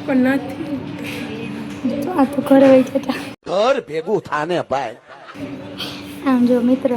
પણ નથી તો આ તો ઘરે વહી જતા ઘર ભેગું થાને ભાઈ. આમ જો મિત્ર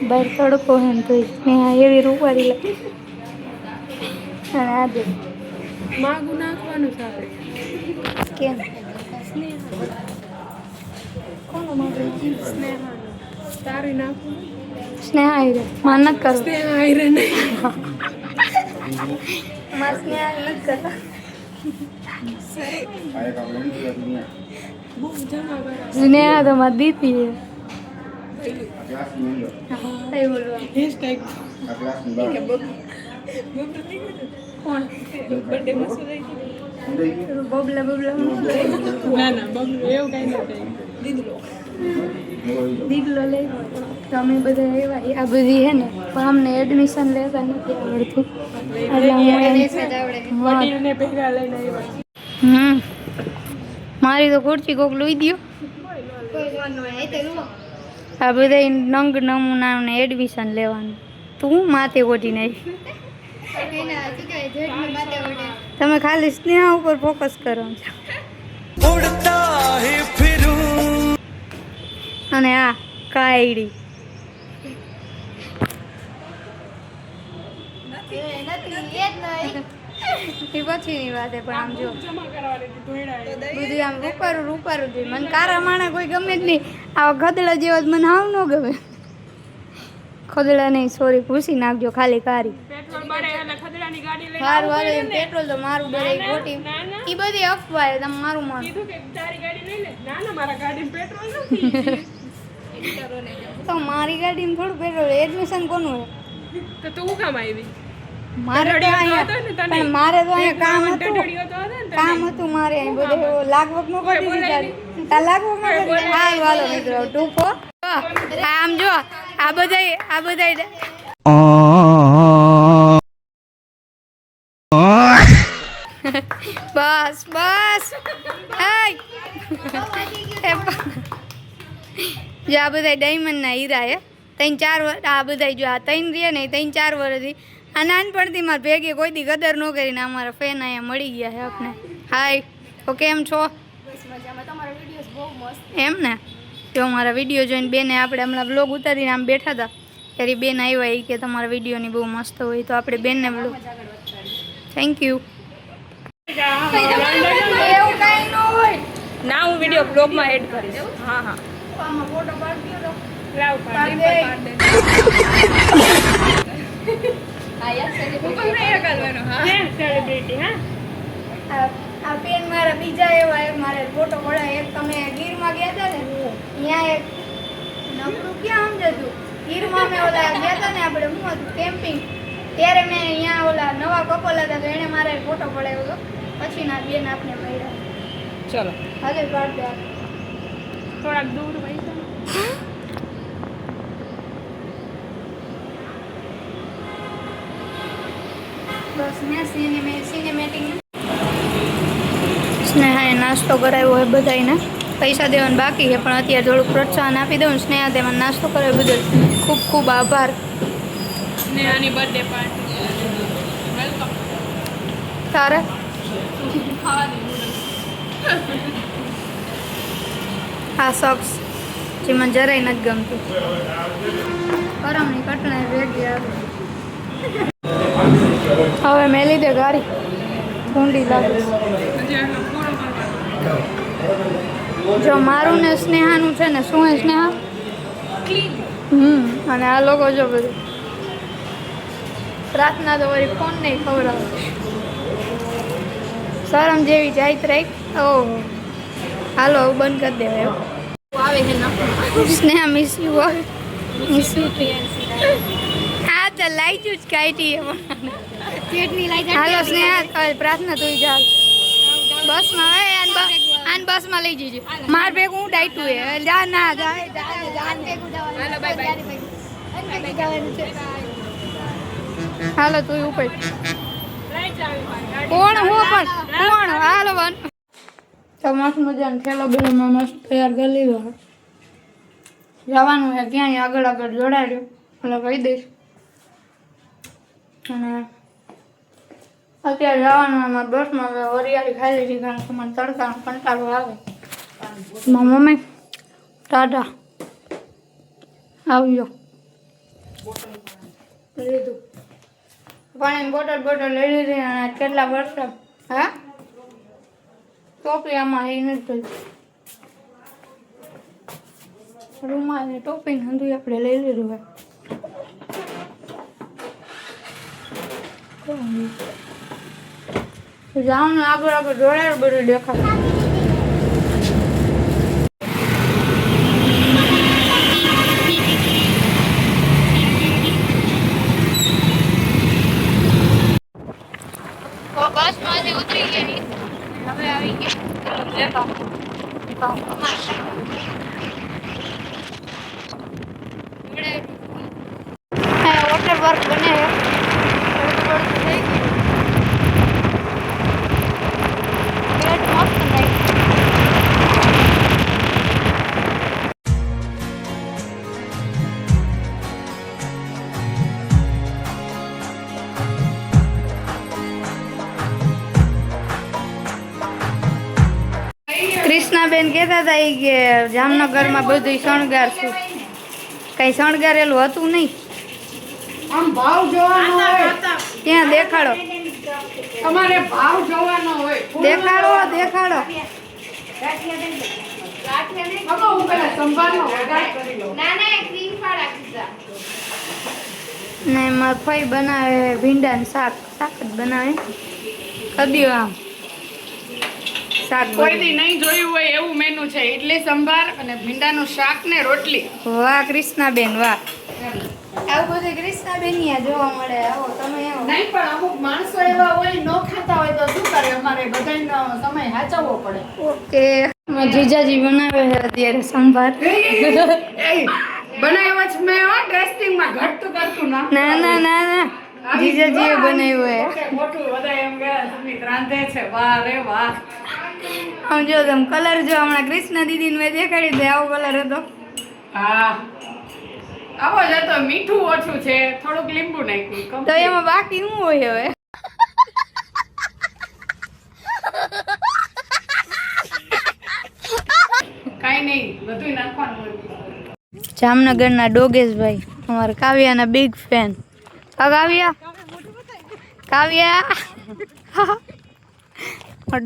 બહાર તડકો હે ને તોય સ્નેહા એવી રૂપારી લાગે અને આ જો માગું નાખવાનું છે આપણે કેમ કોનો માગું સ્નેહા તારી નાખું સ્નેહા આયરે માન નથી કરો સ્નેહા આયરે નહીં માં સ્નેહા નથી કરતા સ્નેહા તો મારી દીતી હે બબલા બબલા ના ના બબલું એવું કઈ નથી દીકલો લઈ તમે બધા એવા આ બધી હે ને પણ અમને એડમિશન લેતા નથી આવડતું મારી તો ખુરશી કોક લઈ દો આ બધા નંગ નમૂનાને એડમિશન લેવાનું તું માથે ઓઢી નાખી તમે ખાલી સ્નેહા ઉપર ફોકસ કરો છો અને આ કાયડી એ પછીની વાત છે પણ આમ જો બધું આમ રૂપારું જોઈએ મને કારા માણા કોઈ ગમે જ નહીં આવા ખદડા જેવા મને હાવ ન ગમે ખદડા નહીં સોરી ભૂસી નાખજો ખાલી કારી સારું હાલે પેટ્રોલ તો મારું ડરે ખોટી એ બધી અફવા તમે મારું માન તો મારી ગાડીમાં થોડું પેટ્રોલ એડમિશન કોનું તો તું કામ આવી મારે તો અહીંયા કામ હતું મારે અહીં બધે લાગવગ નો કરી દીધા લાગવગ નો કરી હાલ વાલો મિત્રો ટૂંકો આમ જો આ બધા બસ બસ જો આ બધા ડાયમંડ ના હીરા હે 3-4 વર્ષ આ બધા જો આ 3 રહ્યા ને 3-4 વર્ષથી આ નાનપણથી મારે ભેગી કોઈ દી કદર ન કરીને અમારા ફેન અહીંયા મળી ગયા છે આપને હાય તો કેમ છો એમ ને જો અમારા વિડીયો જોઈને બેને આપણે હમણાં બ્લોગ ઉતારીને આમ બેઠા હતા ત્યારે બેન આવ્યા એ કે તમારા વિડીયોની બહુ મસ્ત હોય તો આપણે બેનને બ્લોગ થેન્ક યુ એવું કાંઈ ન હોય ના હું વિડીયો બ્લોગમાં એડ કરીશ હા હા આમાં ફોટો પાડી દો લાવ પાડ દે આ પેન મારા બીજા એવા એક મારે ફોટો પડાય એક તમે ગીરમાં ગયા હતા ને ત્યાં એક નકરું ક્યાં સમજતું ગીરમાં અમે ઓલા ગયા હતા ને આપણે શું હતું કેમ્પિંગ ત્યારે મેં અહીંયા ઓલા નવા કપલ હતા તો એણે મારે ફોટો પડાવ્યો હતો પછી ના બેન આપને મળ્યા ચલો હાલે પાડ દે થોડાક દૂર ભાઈ બસ મેં સિનેમેટિક સ્નેહાએ નાસ્તો કરાવ્યો હોય બધાને પૈસા દેવાનું બાકી છે પણ અત્યારે થોડુંક પ્રોત્સાહન આપી દઉં સ્નેહા તેમાં નાસ્તો કરાવ્યો બદલ ખૂબ ખૂબ આભાર સ્નેહાની બર્થડે પાર્ટી વેલકમ તારે હા સોક્સ જે મને જરાય નથી ગમતું કરમની કટણા ભેગી આવે હવે મેં લીધે ગાડી ઊંડી લાગે જો મારું ને સ્નેહાનું છે ને શું હે સ્નેહા અને આ લોકો જો બધું પ્રાર્થના તો વળી ફોન નહીં ખબર આવે શરમ જેવી જાત રાખ ઓહો હાલો બંધ કરી દેવાય આવે છે ના Sneha miss you miss you હા તો લાઈ જ કાઢી ચટણી લઈ હાલો સ્નેહા પ્રાર્થના તું ચાલ બસમાં હવે આન બસમાં લઈ જજો માર ભેગું હું ડાયટું હે જા ના જા હાલો બાય હાલો તું ઉપર કોણ હું પણ કોણ હાલો બન તો મસ્ત મજાનો ઠેલો બેલોમાં મસ્ત તૈયાર કરી લીધો જવાનું છે ક્યાંય આગળ જોડાડ્યું એટલે કહી દઈશ અને અત્યારે જવાનું અમારા બસમાં વરિયાળી ખાઈ લીધી કારણ કે મને તડકાનો કંટાળો આવે. મારા મમ્મી ટાટા આવજો લીધું પાણીની બોટલ લઈ લીધી અને કેટલા વર્ષ હા ટોપી આમાં એ નથી રૂમાલ ને ટોપી ને હંધું આપણે લઈ લીધું હોય જાઉં ને આગળ જોડાયેલું બધું દેખાય. બસ માંથી ઉતરી ગઈ હવે આવી ગઈ વોટર પાર્ક બને કૃષ્ણાબેન કહેતા હતા ઈ કે જામનગરમાં બધું શણગાર છે. કઈ શણગારેલું હતું નહીં. આમ ભાવ જોવાનો હોય ક્યાં દેખાડો તમારે ભાવ જોવાનો હોય દેખાડો બાબા હું પેલા સંભાળનો વગાડ કરી લઉં ને મારા ફઈ બનાવે ભીંડાનું શાક જ બનાવે કદ્યો આમ શાક કોઈ દી નહીં જોયું હોય એવું મેનુ છે ઇડલી સંભાર અને ભીંડાનું શાક ને રોટલી. વાહ કૃષ્ણાબેન વાહ આવું બધું કૃષ્ણાબેન અહીંયા જોવા મળે. આવો તમે આવો. નહીં પણ અમુક માણસો એવા હોય ન ખાતા હોય તો શું કરે અમારે બધાનો સમય સાચવવો પડે. ઓકે જીજાજી બનાવે છે અત્યારે સંભાર. બનાવ્યો જ મેં ટેસ્ટિંગમાં ઘટતું કરતું ના ના જીજાજીએ બનાવ્યો છે. મોટું બધા એમ કે સુમિત રાંધે છે વાહ રે વાહ. આમ જો તમે કલર જો હમણાં કૃષ્ણ દીદીને મેં દેખાડી દે આવો કલર હતો. હા આવો જ હતો મીઠું ઓછું છે થોડુંક લીંબુ નાખ્યું તો એમાં બાકી શું હોય હવે? કાઈ નહીં બધું નાખવાનું હોય. જામનગરના ડોગેશભાઈ અમારા કાવ્યાના બિગ ફેન. કાવ્યા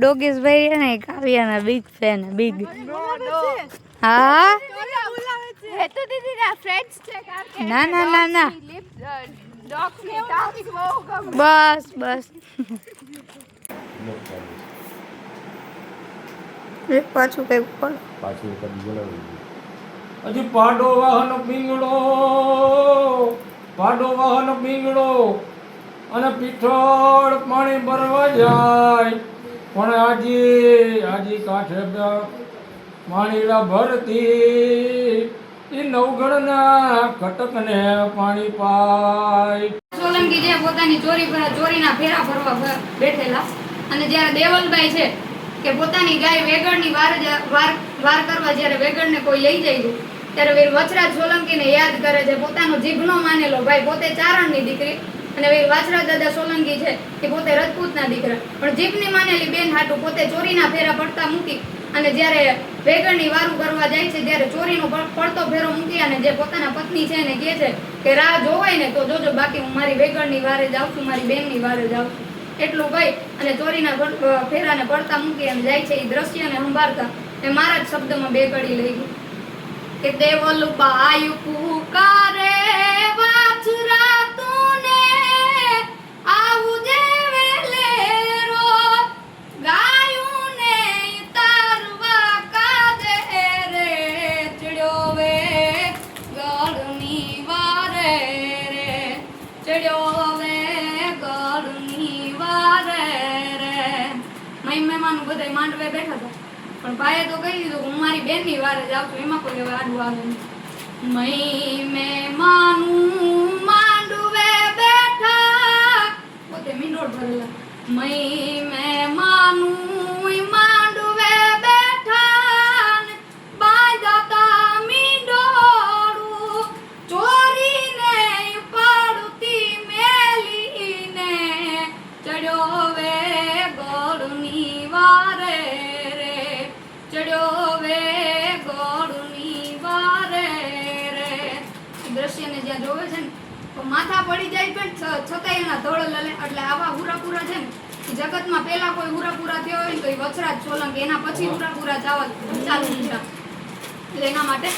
ડોગેશભાઈ છે ને કાવ્યાના બિગ ફેન બિગ. હા ના બસ પાછું કઈ બોલ. હજી પાડો વાહન બીંગડો અને પીઠળ પાણી ભરવા જાય પણ આજી કાંઠે પાણીડા ભરતી એ નવગણના કટકને પાણી પાય. સોલંકી જે પોતાની ચોરીના ફેરા ફરવા બેઠેલા અને જ્યારે દેવલભાઈ છે કે પોતાની ગાય વેગળની વાર કરવા જ્યારે વેગળને કોઈ લઈ જાય છે ત્યારે વીર વચરાજ સોલંકીને યાદ કરે છે. પોતાનો જીભનો માનેલો ભાઈ પોતે ચારણની દીકરી અને વીર વાછરાજ દાદા સોલંકી છે કે પોતે રજપૂતના દીકરા પણ જીભની માનેલી બેન હાટુ પોતે ચોરીના ફેરા પડતા મૂકી અને જ્યારે વેગળની વારું કરવા જાય છે ત્યારે ચોરીનો પડતો ફેરો મૂકી અને જે પોતાના પત્ની છે એને કહે છે કે રાહ જોવાય ને તો જોજો બાકી હું મારી વેગળની વારે જાઉં છું મારી બેનની વારે જાઉં છું એટલું ભાઈ અને ચોરીના ફેરાને પડતા મૂકી એમ જાય છે. એ દ્રશ્યને સંભાળતા એ મારા જ શબ્દમાં બે કડી લઈ ગઈ કે દેવલ બાયુ પુકારે વાછરા તુને આવું જે વેલેરો ગાયું ને તારવા કાદે રે ચડ્યો વે ગળની વારે રે ચડ્યો વે ગળની વારે રે. મહેમાનો બધા માંડવે બેઠા હતા પણ ભાઈએ તો કહી દીધું હું મારી બેનની વારે જાઉં છું એમાં કોઈ હવે આડું આવે નહીં. માનું માંડવે બેઠા પોતે મીંડોળ ભરેલા માનું માંડવે બેઠા બાંધતા મીંડોળું ચોરીને પડતી મેલીને ચડ્યો વારે રે ચડ્યો વે ગોળની વારે રે. દ્રશ્યને જ્યાં જોવે છે ને તો માથા પડી જાય પણ છતાંય એના ધોળ લલે. એટલે આવા હુરાપુરા છે ને જગતમાં પહેલા કોઈ હુરાપુરા થયો હોય ને તો એ વચરાજ સોલંકી, એના પછી હુરાપુરા ચાલુ થયા. એટલે એના માટે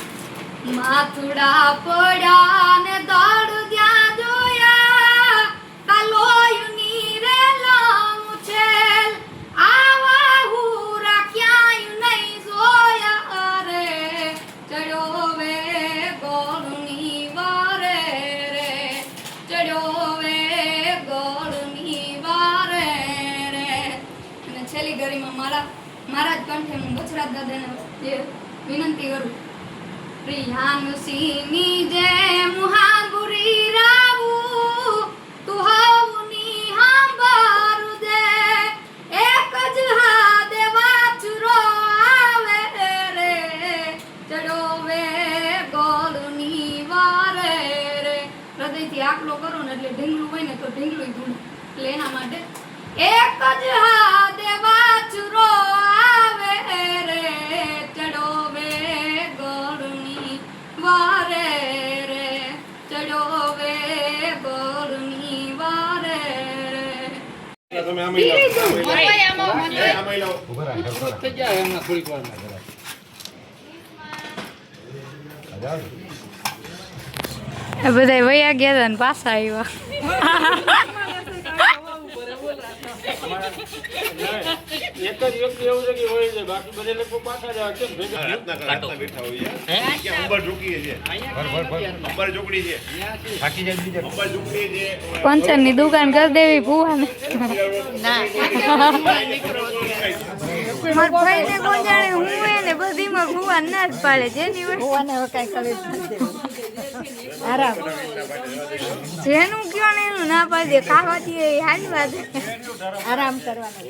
માથુડા પડ્યા ને દળ ત્યાં જોયા કાલોયુની રે લામુછેલ આવા હુરા ક્યાંય નહીં જોયા રે ચડ્યો વે ગોળની વારે રે ચડ્યો વે ગોળની વારે રે. અને છેલ્લી ઘડીમાં મારા જ કંઠે હું બચરાજ દાદાને વિનંતી કરું. પ્રિયાનુસીની જેમ હાંભુરી રાવું તું હાવની હાંભારું દે એક જ હાથે વાછરો આવે રે ચડો વે ગોળની વારે રે. હૃદયથી આકલો કરો ને એટલે ઢીંગલું હોય ને તો ઢીંગલું ધૂળ. એટલે એના માટે એક જ હાથે વાછરો આવે રે ચડો વે ગોળની વારે રે ચડો વે ગોળની વારે રે. બધા વયા ગયા હતા ને પાછા આવ્યા. એક જ વ્યક્તિ એવું છે કે હોય છે, બાકી બધા લોકો પાછા જ આવે છે ને ભેગા. રાતના બેઠા હોઈએ ક્યાં અંબર ઝૂકીએ છે અંબર ઝૂકડી છે અંબર ઝૂકડી છે પંચરની દુકાન કરી દેવી ભુવાને. મારા ભાઈને કોણ જાણે હું એને બધીમાં ભુવાન ના જ પાડે જેની જેનું કયો ને એનું ના પાડે. ખાવાથી હારી વાત. આરામ કરવાનો.